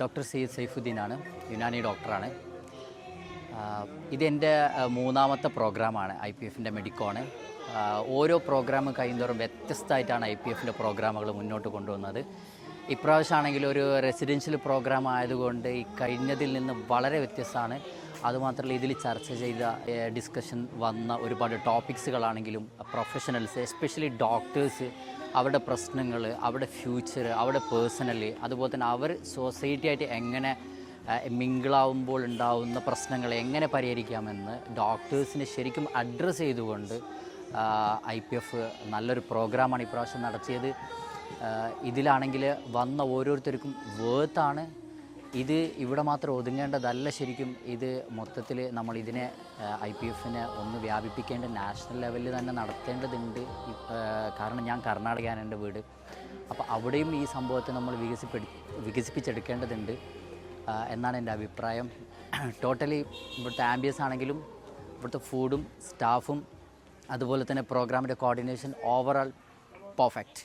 Doctor Sayyid സൈഫുദ്ദീനാണ്, Unani ഡോക്ടറാണ്. ഇതെൻ്റെ മൂന്നാമത്തെ പ്രോഗ്രാമാണ് IPF-ൻ്റെ മെഡിക്കോണ്. ഓരോ പ്രോഗ്രാം കഴിയുന്തോറും വ്യത്യസ്തമായിട്ടാണ് IPF-ൻ്റെ പ്രോഗ്രാമുകൾ മുന്നോട്ട് കൊണ്ടുവന്നത്. ഇപ്രാവശ്യമാണെങ്കിൽ ഒരു റെസിഡൻഷ്യൽ പ്രോഗ്രാം ആയതുകൊണ്ട് ഈ കഴിഞ്ഞതിൽ നിന്ന് വളരെ വ്യത്യസ്തമാണ്. അതുമാത്രമല്ല, ഇതിൽ ചർച്ച ചെയ്ത ഡിസ്കഷൻ വന്ന ഒരുപാട് ടോപ്പിക്സുകളാണെങ്കിലും പ്രൊഫഷണൽസ്, എസ്പെഷ്യലി ഡോക്ടേഴ്സ്, അവരുടെ പ്രശ്നങ്ങൾ, അവരുടെ ഫ്യൂച്ചർ, അവരുടെ പേഴ്സണലി, അതുപോലെ തന്നെ അവർ സൊസൈറ്റിയായിട്ട് എങ്ങനെ മിങ്കിളാവുമ്പോൾ ഉണ്ടാവുന്ന പ്രശ്നങ്ങൾ എങ്ങനെ പരിഹരിക്കാമെന്ന് ഡോക്ടേഴ്സിനെ ശരിക്കും അഡ്രസ്സ് ചെയ്തുകൊണ്ട് IPF നല്ലൊരു പ്രോഗ്രാമാണ് ഇപ്രാവശ്യം നടത്തിയത്. ഇതിലാണെങ്കിൽ വന്ന ഓരോരുത്തർക്കും വേർത്താണ്. ഇത് ഇവിടെ മാത്രം ഒതുങ്ങേണ്ടതല്ല. ശരിക്കും ഇത് മൊത്തത്തിൽ നമ്മളിതിനെ IPF-നെ ഒന്ന് വ്യാപിപ്പിക്കേണ്ട നാഷണൽ ലെവലിൽ തന്നെ നടത്തേണ്ടതുണ്ട്. കാരണം ഞാൻ കർണാടകയാണ് എൻ്റെ വീട്. അപ്പോൾ അവിടെയും ഈ സംഭവത്തെ നമ്മൾ വികസിപ്പിച്ചെടുക്കേണ്ടതുണ്ട് എന്നാണ് എൻ്റെ അഭിപ്രായം. ടോട്ടലി ഇവിടുത്തെ ആംബിയൻസ് ആണെങ്കിലും ഇവിടുത്തെ ഫുഡും സ്റ്റാഫും അതുപോലെ തന്നെ പ്രോഗ്രാമിൻ്റെ കോർഡിനേഷൻ ഓവറോൾ പെർഫെക്റ്റ്.